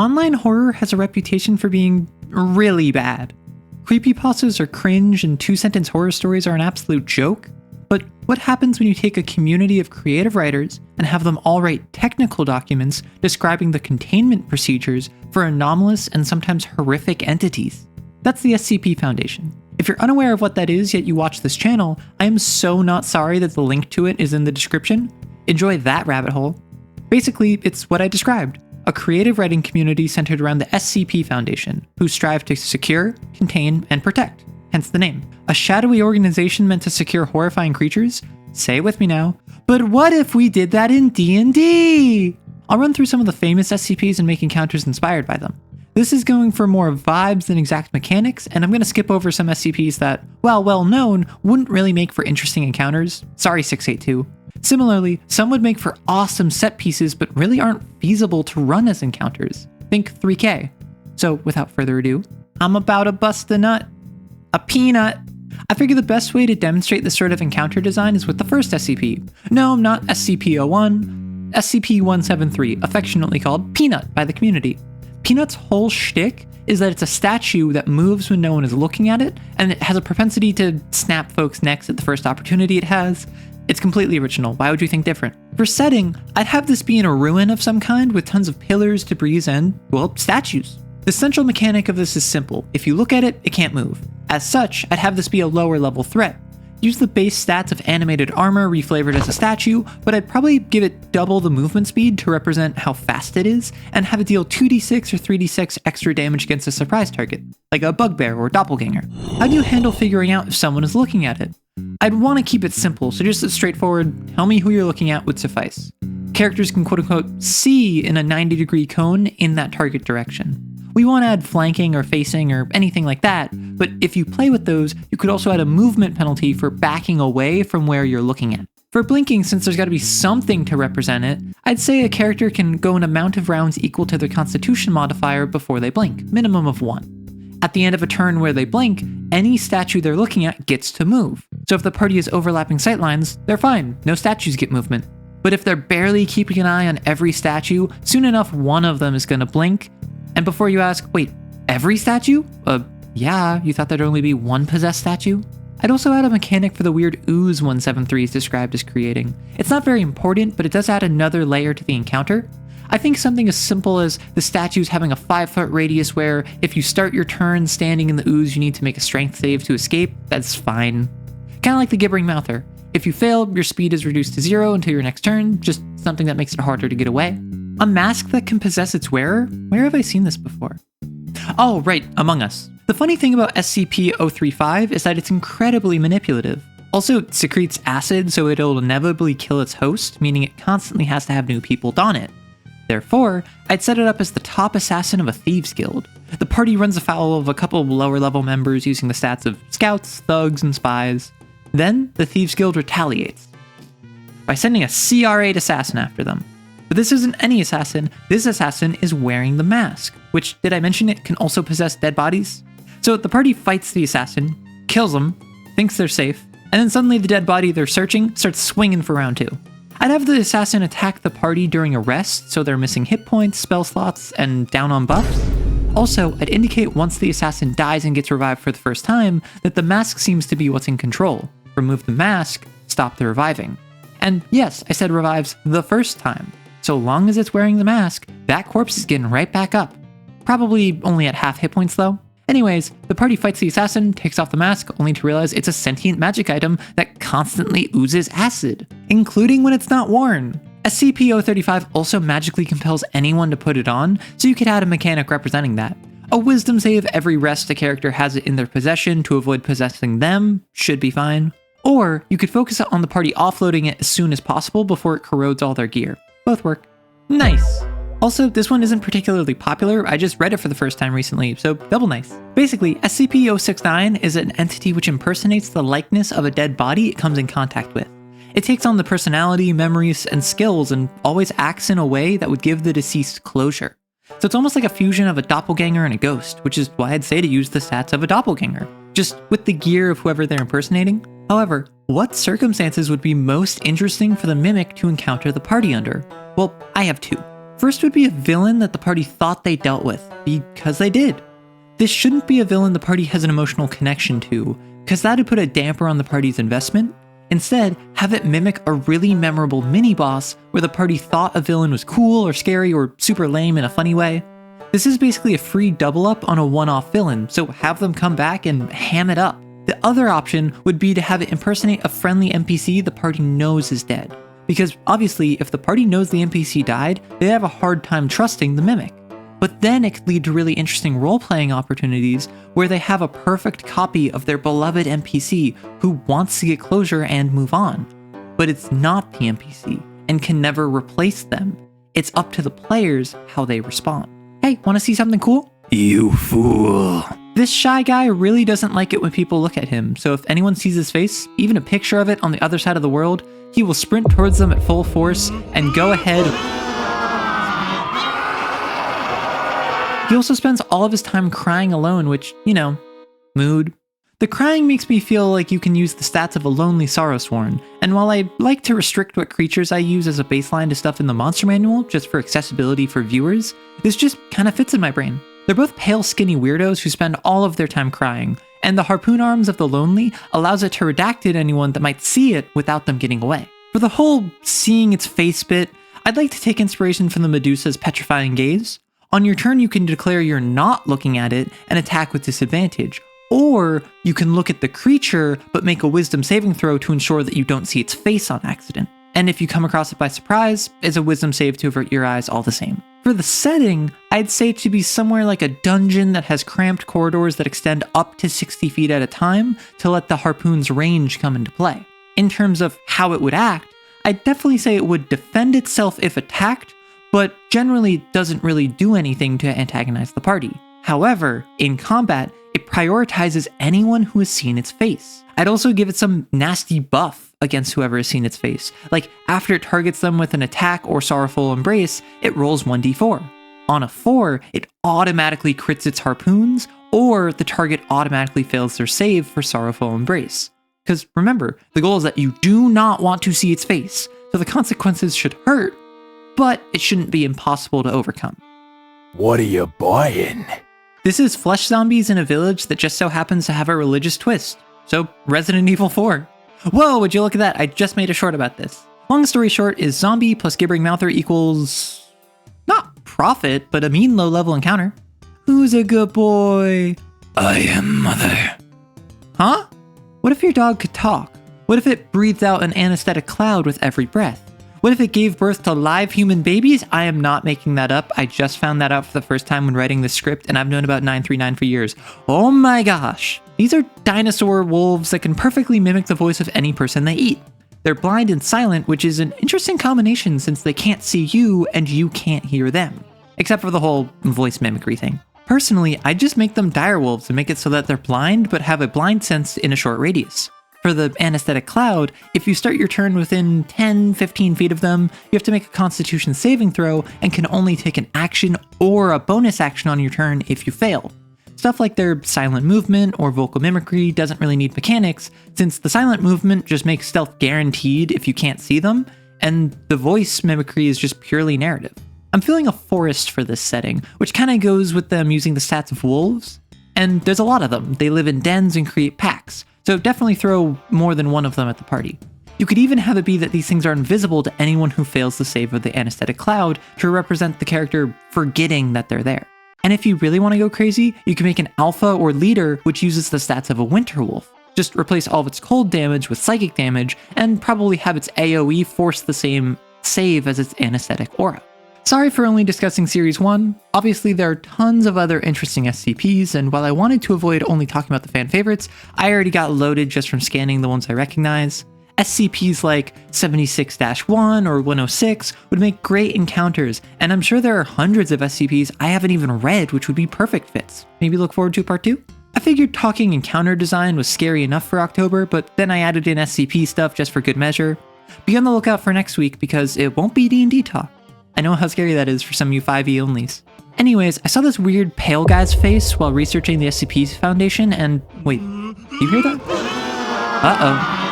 Online horror has a reputation for being really bad. Creepypastas are cringe and two-sentence horror stories are an absolute joke. But what happens when you take a community of creative writers and have them all write technical documents describing the containment procedures for anomalous and sometimes horrific entities? That's the SCP Foundation. If you're unaware of what that is yet you watch this channel, I am so not sorry that the link to it is in the description. Enjoy that rabbit hole. Basically, it's what I described. A creative writing community centered around the SCP Foundation, who strive to secure, contain, and protect, hence the name. A shadowy organization meant to secure horrifying creatures? Say it with me now. But what if we did that in D&D? I'll run through some of the famous SCPs and make encounters inspired by them. This is going for more vibes than exact mechanics, and I'm going to skip over some SCPs that, while well known, wouldn't really make for interesting encounters. Sorry 682. Similarly, some would make for awesome set pieces but really aren't feasible to run as encounters. Think 3K. So without further ado, I'm about to bust a nut. A peanut. I figure the best way to demonstrate this sort of encounter design is with the first SCP. No, not SCP-01, SCP-173, affectionately called Peanut by the community. Peanut's whole shtick is that it's a statue that moves when no one is looking at it, and it has a propensity to snap folks' necks at the first opportunity it has. It's completely original. Why would you think different? For setting, I'd have this be in a ruin of some kind with tons of pillars, debris, and, well, statues. The central mechanic of this is simple. If you look at it, it can't move. As such, I'd have this be a lower level threat. Use the base stats of animated armor reflavored as a statue, but I'd probably give it double the movement speed to represent how fast it is, and have it deal 2d6 or 3d6 extra damage against a surprise target, like a bugbear or doppelganger. How do you handle figuring out if someone is looking at it? I'd want to keep it simple, so just a straightforward, tell me who you're looking at would suffice. Characters can quote-unquote see in a 90-degree cone in that target direction. We won't add flanking or facing or anything like that, but if you play with those, you could also add a movement penalty for backing away from where you're looking at. For blinking, since there's got to be something to represent it, I'd say a character can go an amount of rounds equal to their constitution modifier before they blink, minimum of 1. At the end of a turn where they blink, any statue they're looking at gets to move. So if the party is overlapping sightlines, they're fine, no statues get movement. But if they're barely keeping an eye on every statue, soon enough one of them is going to blink. And before you ask, wait, every statue? Yeah, you thought there'd only be one possessed statue? I'd also add a mechanic for the weird ooze 173 is described as creating. It's not very important, but it does add another layer to the encounter. I think something as simple as the statues having a 5-foot radius where if you start your turn standing in the ooze, you need to make a strength save to escape, that's fine. Kinda like the gibbering mouther. If you fail, your speed is reduced to 0 until your next turn, just something that makes it harder to get away. A mask that can possess its wearer? Where have I seen this before? Oh, right, Among Us. The funny thing about SCP-035 is that it's incredibly manipulative. Also, it secretes acid, so it'll inevitably kill its host, meaning it constantly has to have new people don it. Therefore, I'd set it up as the top assassin of a thieves guild. The party runs afoul of a couple of lower level members using the stats of scouts, thugs, and spies. Then, the thieves guild retaliates by sending a CR8 assassin after them. But this isn't any assassin, this assassin is wearing the mask, which, did I mention it can also possess dead bodies? So the party fights the assassin, kills them, thinks they're safe, and then suddenly the dead body they're searching starts swinging for round 2. I'd have the assassin attack the party during a rest, so they're missing hit points, spell slots, and down on buffs. Also, I'd indicate once the assassin dies and gets revived for the first time, that the mask seems to be what's in control. Remove the mask, stop the reviving. And yes, I said revives the first time. So long as it's wearing the mask, that corpse is getting right back up. Probably only at half hit points though. Anyways, the party fights the assassin, takes off the mask, only to realize it's a sentient magic item that constantly oozes acid, including when it's not worn. SCP-035 also magically compels anyone to put it on, so you could add a mechanic representing that. A wisdom save every rest a character has it in their possession to avoid possessing them should be fine. Or you could focus on the party offloading it as soon as possible before it corrodes all their gear. Both work. Nice. Also, this one isn't particularly popular, I just read it for the first time recently, so double nice. Basically, SCP-069 is an entity which impersonates the likeness of a dead body it comes in contact with. It takes on the personality, memories, and skills and always acts in a way that would give the deceased closure. So it's almost like a fusion of a doppelganger and a ghost, which is why I'd say to use the stats of a doppelganger, just with the gear of whoever they're impersonating. However, what circumstances would be most interesting for the mimic to encounter the party under? Well, I have 2. First would be a villain that the party thought they dealt with, because they did. This shouldn't be a villain the party has an emotional connection to, because that would put a damper on the party's investment. Instead, have it mimic a really memorable mini-boss where the party thought a villain was cool or scary or super lame in a funny way. This is basically a free double-up on a one-off villain, so have them come back and ham it up. The other option would be to have it impersonate a friendly NPC the party knows is dead. Because obviously, if the party knows the NPC died, they have a hard time trusting the mimic. But then it could lead to really interesting role-playing opportunities where they have a perfect copy of their beloved NPC who wants to get closure and move on. But it's not the NPC, and can never replace them. It's up to the players how they respond. Hey, wanna see something cool? You fool. This shy guy really doesn't like it when people look at him, so if anyone sees his face, even a picture of it on the other side of the world, he will sprint towards them at full force and go ahead. He also spends all of his time crying alone, which, mood. The crying makes me feel like you can use the stats of a lonely Sorrowsworn, and while I like to restrict what creatures I use as a baseline to stuff in the monster manual, just for accessibility for viewers, this just kinda fits in my brain. They're both pale, skinny weirdos who spend all of their time crying, and the harpoon arms of the lonely allows it to redact at anyone that might see it without them getting away. For the whole seeing its face bit, I'd like to take inspiration from the Medusa's petrifying gaze. On your turn, you can declare you're not looking at it and attack with disadvantage, or you can look at the creature but make a wisdom saving throw to ensure that you don't see its face on accident. And if you come across it by surprise, it's a wisdom save to avert your eyes all the same. For the setting, I'd say it should be somewhere like a dungeon that has cramped corridors that extend up to 60 feet at a time to let the harpoon's range come into play. In terms of how it would act, I'd definitely say it would defend itself if attacked, but generally doesn't really do anything to antagonize the party. However, in combat, it prioritizes anyone who has seen its face. I'd also give it some nasty buff against whoever has seen its face. Like, after it targets them with an attack or sorrowful embrace, it rolls 1d4. On a 4, it automatically crits its harpoons, or the target automatically fails their save for sorrowful embrace. Because remember, the goal is that you do not want to see its face, so the consequences should hurt, but it shouldn't be impossible to overcome. What are you buying? This is flesh zombies in a village that just so happens to have a religious twist. So, Resident Evil 4. Whoa, would you look at that? I just made a short about this. Long story short is zombie plus gibbering mouther equals... not profit, but a mean low-level encounter. Who's a good boy? I am Mother. Huh? What if your dog could talk? What if it breathed out an anesthetic cloud with every breath? What if it gave birth to live human babies? I am not making that up. I just found that out for the first time when writing this script, and I've known about 939 for years. Oh my gosh. These are dinosaur wolves that can perfectly mimic the voice of any person they eat. They're blind and silent, which is an interesting combination since they can't see you and you can't hear them. Except for the whole voice mimicry thing. Personally, I'd just make them direwolves and make it so that they're blind but have a blind sense in a short radius. For the anesthetic cloud, if you start your turn within 10-15 feet of them, you have to make a constitution saving throw and can only take an action or a bonus action on your turn if you fail. Stuff like their silent movement or vocal mimicry doesn't really need mechanics, since the silent movement just makes stealth guaranteed if you can't see them, and the voice mimicry is just purely narrative. I'm feeling a forest for this setting, which kinda goes with them using the stats of wolves, and there's a lot of them. They live in dens and create packs. So definitely throw more than one of them at the party. You could even have it be that these things are invisible to anyone who fails the save of the anesthetic cloud to represent the character forgetting that they're there. And if you really want to go crazy, you can make an alpha or leader which uses the stats of a winter wolf. Just replace all of its cold damage with psychic damage and probably have its AoE force the same save as its anesthetic aura. Sorry for only discussing Series 1. Obviously, there are tons of other interesting SCPs, and while I wanted to avoid only talking about the fan favorites, I already got loaded just from scanning the ones I recognize. SCPs like 76-1 or 106 would make great encounters, and I'm sure there are hundreds of SCPs I haven't even read which would be perfect fits. Maybe look forward to part 2? I figured talking encounter design was scary enough for October, but then I added in SCP stuff just for good measure. Be on the lookout for next week because it won't be D&D talk. I know how scary that is for some of you 5e onlys. Anyways, I saw this weird pale guy's face while researching the SCP Foundation and wait, do you hear that? Uh-oh.